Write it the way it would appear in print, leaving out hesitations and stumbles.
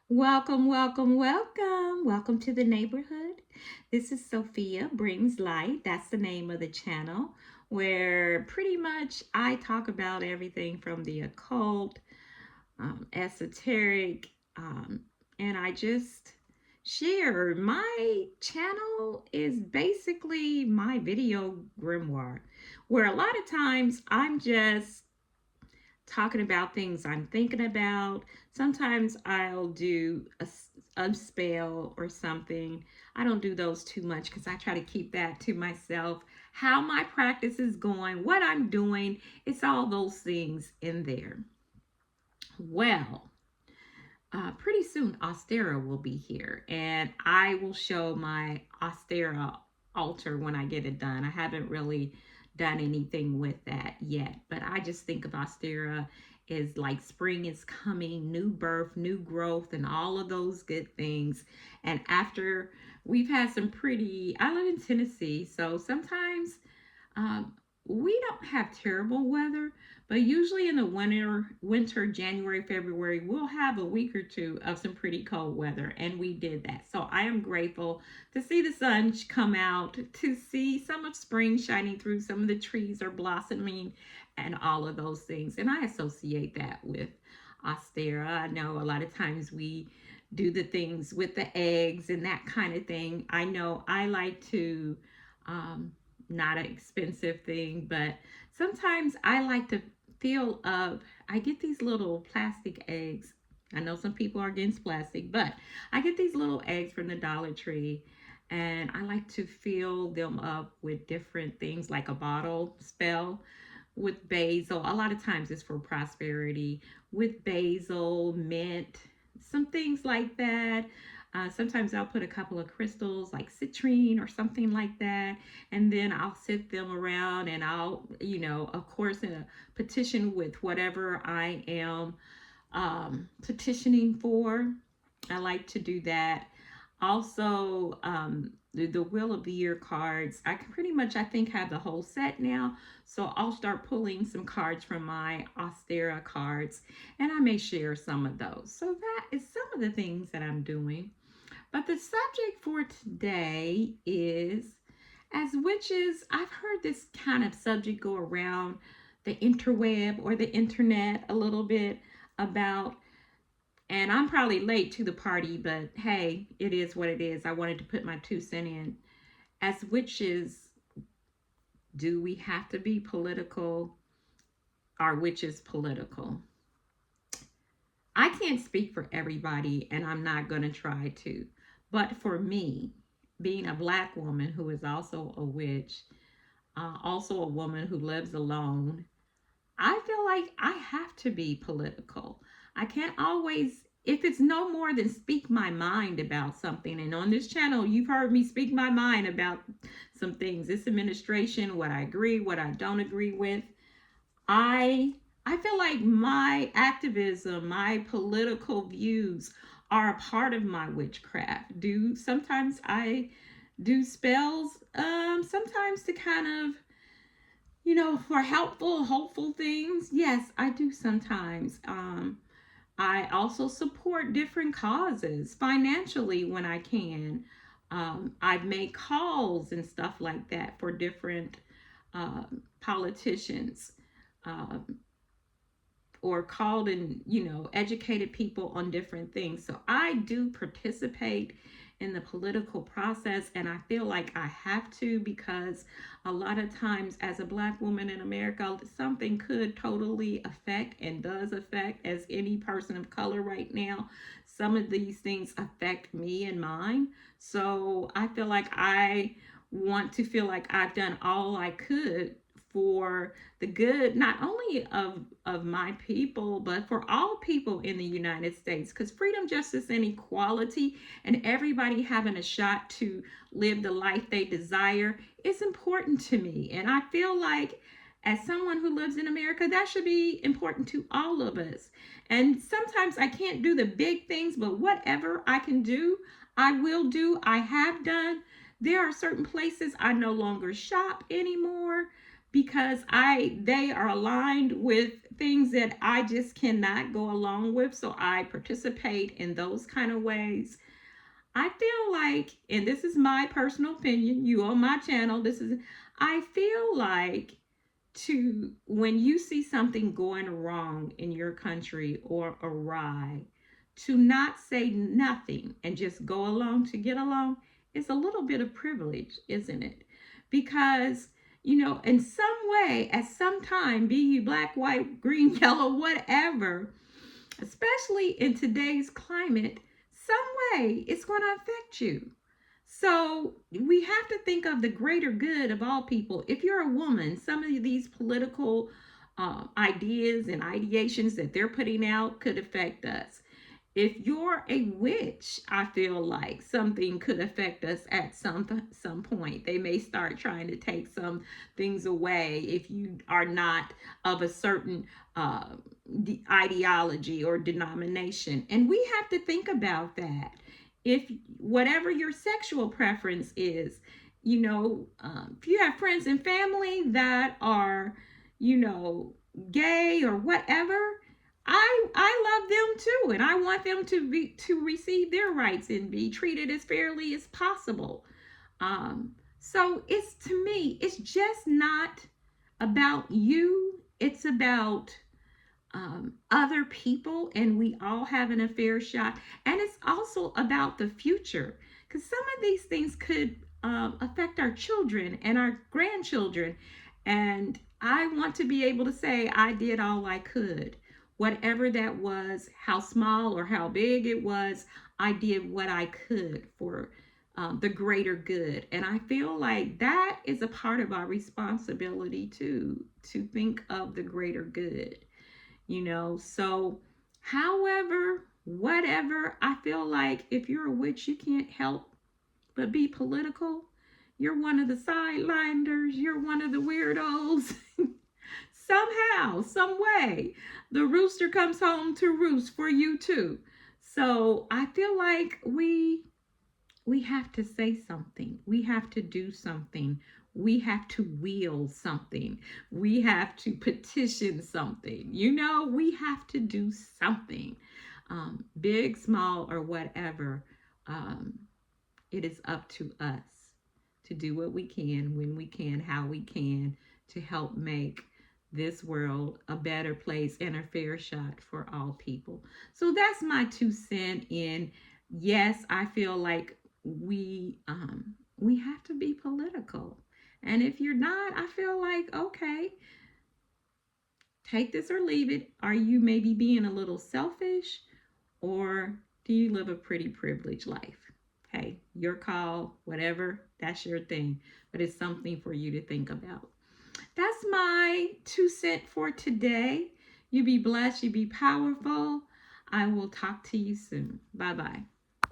Welcome, welcome, welcome. Welcome to the neighborhood. This is Sophia Brings Light. That's the name of the channel where pretty much I talk about everything from the occult, esoteric, and I just share. My channel is basically my video grimoire, where a lot of times I'm just talking about things I'm thinking about. Sometimes I'll do a spell or something. I don't do those too much because I try to keep that to myself. How my practice is going, what I'm doing, it's all those things in there. Well, pretty soon Austera will be here, and I will show my Austera altar when I get it done. I haven't really done anything with that yet, but I just think of Austera as like spring is coming, new birth, new growth, and all of those good things. And after we've had some pretty, I live in Tennessee, so sometimes um, we don't have terrible weather, but usually in the winter, January, February, we'll have a week or two of some pretty cold weather, and we did that. So I am grateful to see the sun come out, to see some of spring shining through, some of the trees are blossoming, and all of those things. And I associate that with Austera. I know a lot of times we do the things with the eggs and that kind of thing. I know I like to um, not an expensive thing, but sometimes I like to feel I get these little plastic eggs. I know some people are against plastic, but I get these little eggs from the Dollar Tree, and I like to fill them up with different things like a bottle spell with basil. A lot of times it's for prosperity, with basil, mint, some things like that. Sometimes I'll put a couple of crystals like citrine or something like that, and then I'll sit them around, and I'll, of course, in a petition with whatever I am petitioning for. I like to do that. Also, the Wheel of the Year cards. I can pretty much, I think, have the whole set now. So I'll start pulling some cards from my Austera cards, and I may share some of those. So that is some of the things that I'm doing. But the subject for today is, as witches, I've heard this kind of subject go around the interweb or the internet a little bit about, and I'm probably late to the party, but hey, it is what it is. I wanted to put my 2 cents in. As witches, do we have to be political? Are witches political? I can't speak for everybody, and I'm not going to try to. But for me, being a black woman who is also a witch, also a woman who lives alone, I feel like I have to be political. I can't always, if it's no more than speak my mind about something. And on this channel, you've heard me speak my mind about some things. This administration, what I agree, what I don't agree with. I feel like my activism, my political views are a part of my witchcraft. Do sometimes I do spells, sometimes to kind of, for helpful, hopeful things. Yes, I do sometimes. I also support different causes financially when I can. I've made calls and stuff like that for different politicians. Um, or called and educated people on different things. So I do participate in the political process, and I feel like I have to, because a lot of times as a black woman in America, something could totally affect and does affect, as any person of color right now, some of these things affect me and mine. So I feel like I want to feel like I've done all I could for the good, not only of my people, but for all people in the United States, because freedom, justice, and equality, and everybody having a shot to live the life they desire, is important to me. And I feel like, as someone who lives in America, that should be important to all of us. And sometimes I can't do the big things, but whatever I can do, I will do. I have done. There are certain places I no longer shop anymore because they are aligned with things that I just cannot go along with. So I participate in those kind of ways. I feel like, and this is my personal opinion, you on my channel, I feel like to when you see something going wrong in your country or awry, to not say nothing and just go along to get along is a little bit of privilege, isn't it? Because in some way, at some time, be you black, white, green, yellow, whatever, especially in today's climate, some way it's going to affect you. So we have to think of the greater good of all people. If you're a woman, some of these political ideas and ideations that they're putting out could affect us. If you're a witch, I feel like something could affect us at some point. They may start trying to take some things away if you are not of a certain ideology or denomination. And we have to think about that. If whatever your sexual preference is, if you have friends and family that are, gay or whatever, I love them too, and I want them to receive their rights and be treated as fairly as possible. So it's, to me, it's just not about you. It's about other people, and we all having a fair shot. And it's also about the future, because some of these things could affect our children and our grandchildren. And I want to be able to say I did all I could. Whatever that was, how small or how big it was, I did what I could for the greater good. And I feel like that is a part of our responsibility too, to think of the greater good. So however, whatever, I feel like if you're a witch, you can't help but be political. You're one of the sideliners, you're one of the weirdos. Somehow, some way, the rooster comes home to roost for you too. So I feel like we have to say something. We have to do something. We have to wield something. We have to petition something. We have to do something. Big, small, or whatever. It is up to us to do what we can, when we can, how we can, to help make this world a better place and a fair shot for all people. So that's my 2 cents in. Yes, I feel like we have to be political. And if you're not, I feel like, okay, take this or leave it. Are you maybe being a little selfish, or do you live a pretty privileged life? Hey, your call, whatever, that's your thing. But it's something for you to think about. That's my 2 cents for today. You be blessed, you be powerful. I will talk to you soon. Bye-bye.